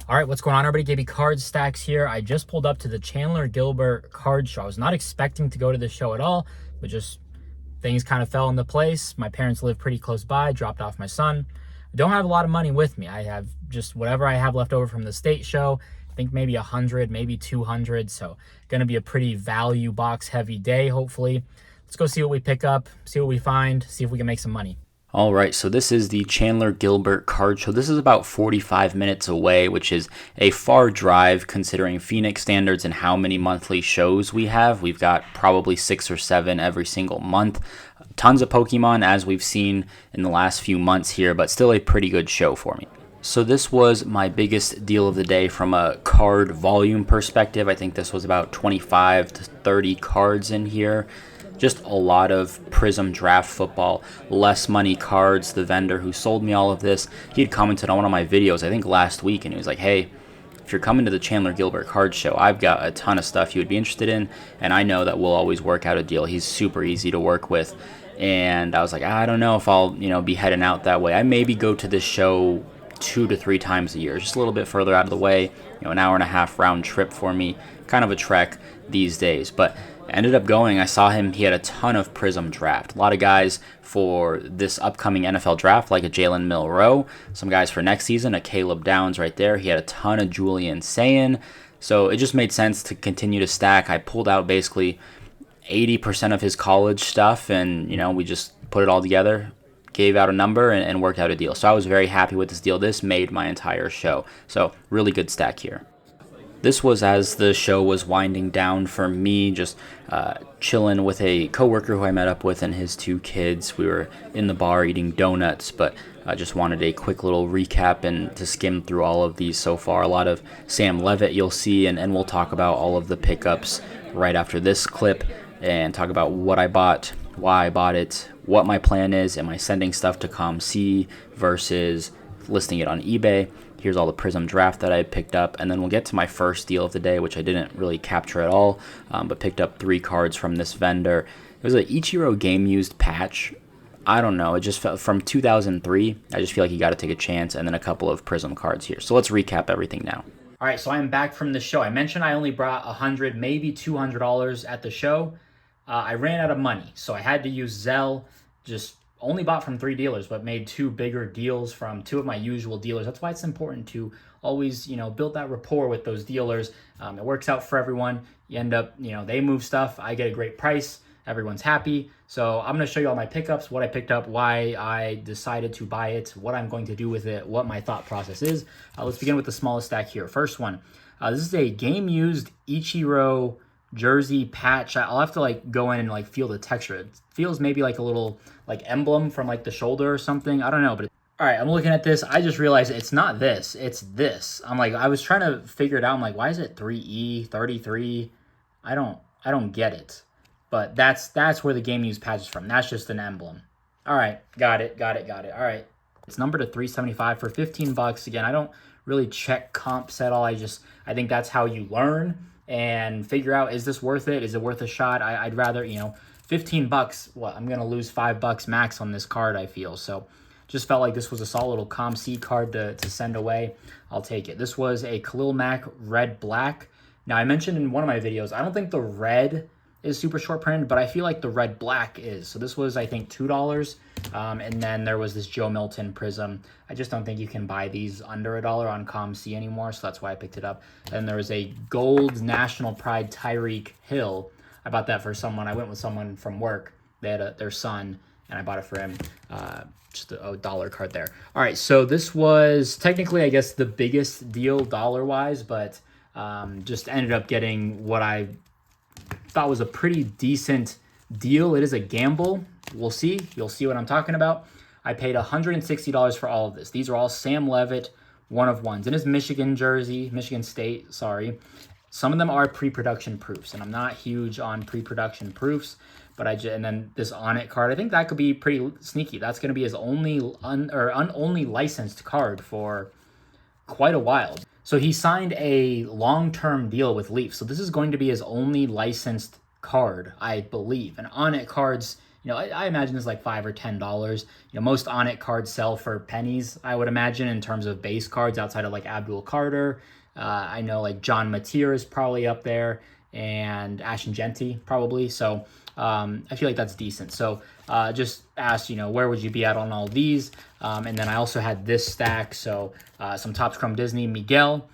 All right, what's going on, everybody? KB Card Stacks here. I just pulled up to the Chandler Gilbert card show. I was not expecting to go to this show at all, but just things kind of fell into place. My parents live pretty close by, dropped off my son. I don't have a lot of money with me. I have just whatever I have left over from the state show. I think maybe 100, maybe 200. So going to be a pretty value box heavy day, hopefully. Let's go see what we pick up, see what we find, see if we can make some money. All right, so this is the Chandler Gilbert card show. This is about 45 minutes away, which is a far drive considering Phoenix standards and how many monthly shows we have. We've got probably 6 or 7 every single month. Tons of Pokemon, as we've seen in the last few months here, but still a pretty good show for me. So this was my biggest deal of the day from a card volume perspective. I think this was about 25 to 30 cards in here. Just a lot of Prism draft football, less money cards. The vendor who sold me all of this, he had commented on one of my videos, I think last week, and he was like, hey, if you're coming to the Chandler Gilbert card show, I've got a ton of stuff you would be interested in, and I know that we'll always work out a deal. He's super easy to work with. And I was like, I don't know if I'll, be heading out that way. I maybe go to this show 2 to 3 times a year, just a little bit further out of the way, an hour and a half round trip for me, kind of a trek these days. But I ended up going. I saw him. He had a ton of Prism draft. A lot of guys for this upcoming NFL draft, like a Jalen Milroe. Some guys for next season, a Caleb Downs right there. He had a ton of Julian Sayin. So it just made sense to continue to stack. I pulled out basically 80% of his college stuff, and we just put it all together, gave out a number, and worked out a deal. So I was very happy with this deal. This made my entire show. So really good stack here. This was as the show was winding down for me, just chilling with a coworker who I met up with and his 2 kids. We were in the bar eating donuts, but I just wanted a quick little recap and to skim through all of these so far. A lot of Sam Levitt you'll see, and we'll talk about all of the pickups right after this clip and talk about what I bought, why I bought it, what my plan is, am I sending stuff to ComC versus listing it on eBay. Here's all the Prism draft that I picked up, and then we'll get to my first deal of the day, which I didn't really capture at all, but picked up 3 cards from this vendor. It was an Ichiro game-used patch. I don't know, it just felt from 2003. I just feel like you got to take a chance, and then a couple of Prism cards here. So let's recap everything now. All right, so I am back from the show. I mentioned I only brought $100, maybe $200 at the show. I ran out of money, so I had to use Zelle. Just only bought from 3 dealers, but made 2 bigger deals from 2 of my usual dealers. That's why it's important to always, build that rapport with those dealers. It works out for everyone. You end up, they move stuff. I get a great price. Everyone's happy. So I'm going to show you all my pickups, what I picked up, why I decided to buy it, what I'm going to do with it, what my thought process is. Let's begin with the smallest stack here. First one, this is a game-used Ichiro jersey patch. I'll have to go in and feel the texture. It feels maybe like a little emblem from the shoulder or something. I don't know, but all right, I'm looking at this. I just realized it's not this, it's this. I was trying to figure it out. I'm like, why is it 3E 33? I don't get it. But that's where the game used patch is from. That's just an emblem. All right, got it. All right, it's numbered to 375 for 15 bucks. Again, I don't really check comps at all. I think that's how you learn and figure out, is this worth it? Is it worth a shot? I'd rather, 15 bucks, I'm going to lose $5 max on this card, I feel. So just felt like this was a solid little ComC card to send away. I'll take it. This was a Khalil Mack red black. Now, I mentioned in one of my videos, I don't think the red is super short printed, but I feel like the red black is. So this was, I think, $2. And then there was this Joe Milton Prism. I just don't think you can buy these under $1 on ComC anymore, so that's why I picked it up. And there was a gold National Pride Tyreek Hill. I bought that for someone. I went with someone from work. They had their son, and I bought it for him. Just a dollar card there. All right, so this was technically, I guess, the biggest deal dollar-wise, but just ended up getting what I thought was a pretty decent deal. It is a gamble. We'll see. You'll see what I'm talking about. I paid $160 for all of this. These are all Sam Levitt 1-of-1s. It is Michigan State, sorry. Some of them are pre-production proofs, and I'm not huge on pre-production proofs, but and then this On It card, I think that could be pretty sneaky. That's going to be his only only licensed card for quite a while. So he signed a long-term deal with Leaf. So this is going to be his only licensed card, I believe. And On It cards, I imagine it's like $5 or $10. Most on it cards sell for pennies, I would imagine, in terms of base cards outside of like Abdul Carter. I know like John Mateer is probably up there, and Ashton Genty probably. So I feel like that's decent. So just asked, where would you be at on all these? And then I also had this stack. So some Topps Chrome Disney, Miguel.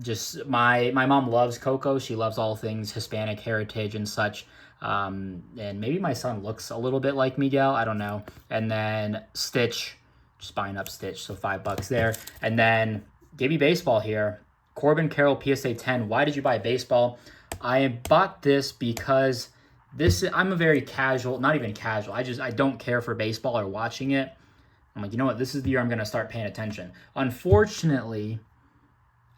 Just my mom loves Coco. She loves all things Hispanic heritage and such. And maybe my son looks a little bit like Miguel. I don't know. And then Stitch, just buying up Stitch. So $5 there. And then give me baseball here. Corbin Carroll PSA 10. Why did you buy baseball? I bought this because I'm a very casual, not even casual. I don't care for baseball or watching it. I'm like, you know what? This is the year I'm going to start paying attention. Unfortunately,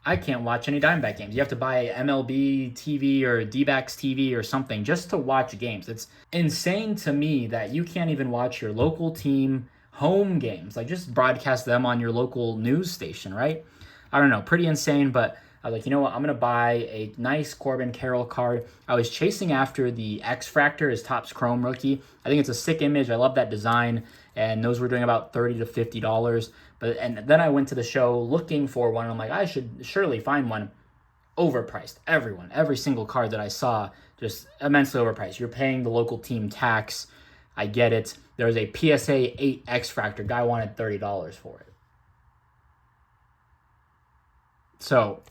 I can't watch any Diamondback games. You have to buy MLB TV or D-backs TV or something just to watch games. It's insane to me that you can't even watch your local team home games. Like, just broadcast them on your local news station, right? I don't know, pretty insane, but I was like, you know what? I'm going to buy a nice Corbin Carroll card. I was chasing after the X-Fractor, his Topps Chrome rookie. I think it's a sick image. I love that design, and those were doing about $30 to $50. And then I went to the show looking for one. I'm like, I should surely find one. Overpriced. Every single card that I saw, just immensely overpriced. You're paying the local team tax. I get it. There was a PSA 8 X-Fractor. Guy wanted $30 for it. So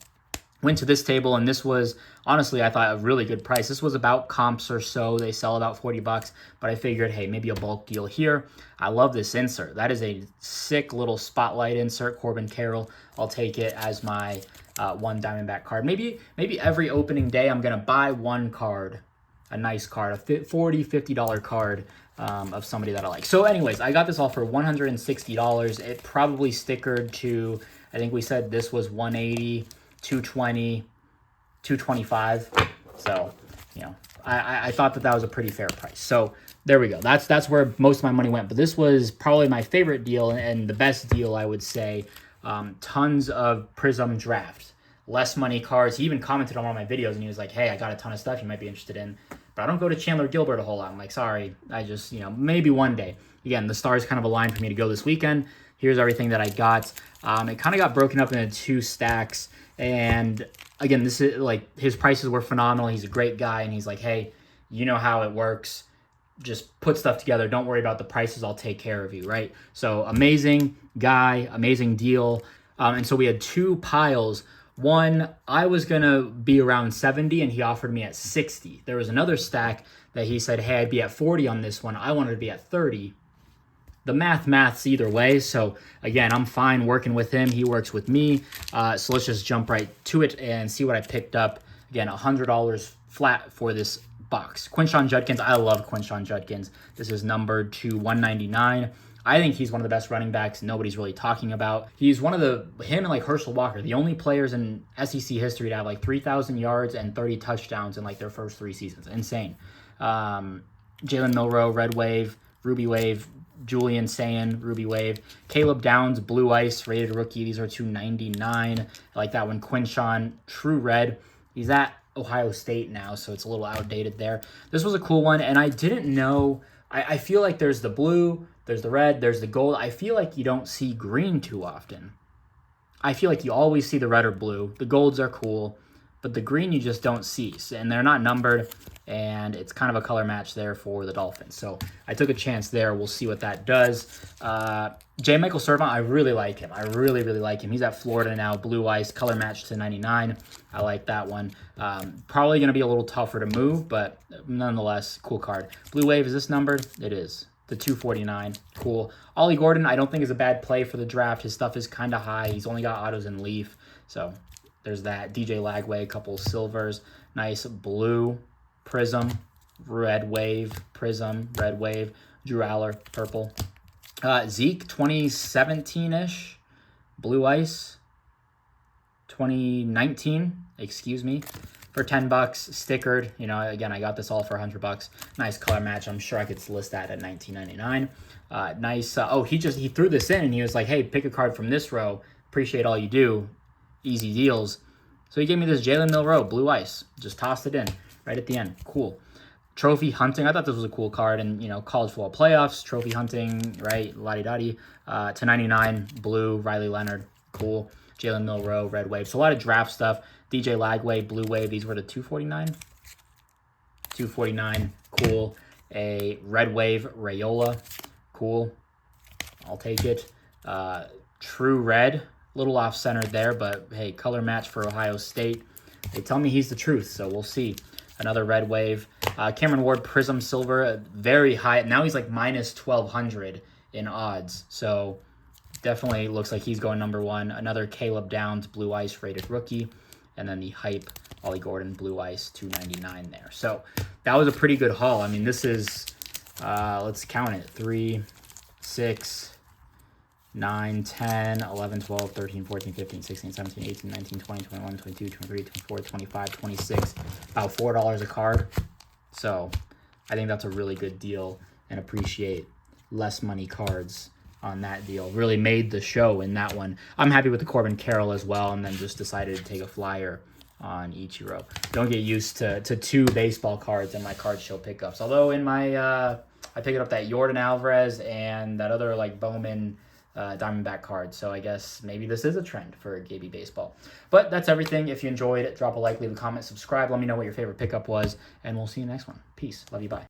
went to this table, and this was, honestly, I thought a really good price. This was about comps or so. They sell about $40, but I figured, hey, maybe a bulk deal here. I love this insert. That is a sick little spotlight insert, Corbin Carroll. I'll take it as my one Diamondback card. Maybe every opening day I'm going to buy one card, a nice card, a $40, $50 card of somebody that I like. So anyways, I got this all for $160. It probably stickered to, I think we said this was $180, $220, $225. So, I thought that was a pretty fair price. So there we go. That's where most of my money went. But this was probably my favorite deal and the best deal, I would say. Tons of Prism draft, less money cards. He even commented on one of my videos, and he was like, hey, I got a ton of stuff you might be interested in. But I don't go to Chandler Gilbert a whole lot. I'm like, sorry. I just, maybe one day. Again, the stars kind of aligned for me to go this weekend. Here's everything that I got. It kind of got broken up into two stacks. And again, this is like, his prices were phenomenal. He's a great guy. And he's like, hey, you know how it works. Just put stuff together. Don't worry about the prices. I'll take care of you, right? So amazing guy, amazing deal. And so we had two piles. One, I was going to be around 70 and he offered me at 60. There was another stack that he said, hey, I'd be at 40 on this one. I wanted to be at 30. The math's either way. So again, I'm fine working with him. He works with me. So let's just jump right to it and see what I picked up. Again, $100 flat for this box. Quinshon Judkins. I love Quinshon Judkins. This is numbered to 199. I think he's one of the best running backs nobody's really talking about. He's one of him and like Herschel Walker, the only players in SEC history to have like 3,000 yards and 30 touchdowns in like their first 3 seasons. Insane. Jalen Milroe, Red Wave, Ruby Wave, Julian Sayin, Ruby Wave, Caleb Downs, Blue Ice, rated rookie. These are 299. I like that one. Quinshon, True Red. He's at Ohio State now, so it's a little outdated there. This was a cool one, and I didn't know. I feel like there's the blue, there's the red, there's the gold. I feel like you don't see green too often. I feel like you always see the red or blue. The golds are cool, but the green you just don't see. And they're not numbered, and it's kind of a color match there for the Dolphins. So I took a chance there. We'll see what that does. J. Michael Servant, I really like him. I really, really like him. He's at Florida now, Blue Ice, color match to 99. I like that one. Probably going to be a little tougher to move, but nonetheless, cool card. Blue Wave, is this numbered? It is. The 249. Cool. Ollie Gordon, I don't think is a bad play for the draft. His stuff is kind of high. He's only got autos and Leaf. So there's that. DJ Lagway, a couple silvers. Nice blue. Prism. Red Wave. Prism. Red Wave. Drew Aller. Purple. Zeke, 2017-ish. Blue Ice. 2019. Excuse me. For $10, stickered. Again, I got this all for $100. Nice color match. I'm sure I could list that at $19.99. Nice. He threw this in and he was like, hey, pick a card from this row. Appreciate all you do. Easy deals. So he gave me this Jalen Milroe, Blue Ice. Just tossed it in right at the end. Cool. Trophy hunting. I thought this was a cool card. And, you know, college football playoffs, trophy hunting, right? La-di-da-di. To 99, blue, Riley Leonard. Cool. Jalen Milroe, red wave. So a lot of draft stuff. DJ Lagway, blue wave. These were the 249. 249. Cool. A red wave, Rayola. Cool. I'll take it. True red. Little off center there, but hey, color match for Ohio State. They tell me he's the truth, so we'll see. Another red wave. Cameron Ward, Prism Silver, very high. Now he's like minus 1,200 in odds. So definitely looks like he's going number one. Another Caleb Downs, Blue Ice rated rookie. And then the hype, Ollie Gordon, Blue Ice, 299 there. So that was a pretty good haul. I mean, this is, let's count it. 3, 6, 9, 10, 11, 12, 13, 14, 15, 16, 17, 18, 19, 20, 21, 22, 23, 24, 25, 26, about $4 a card. So I think that's a really good deal and appreciate less money cards on that deal. Really made the show in that one. I'm happy with the Corbin Carroll as well, and then just decided to take a flyer on Ichiro. Don't get used to 2 baseball cards in my card show pickups. Although in my, I picked up that Jordan Alvarez and that other like Bowman Diamondback card. So I guess maybe this is a trend for Gaby Baseball. But that's everything. If you enjoyed it, drop a like, leave a comment, subscribe. Let me know what your favorite pickup was, and we'll see you next one. Peace. Love you. Bye.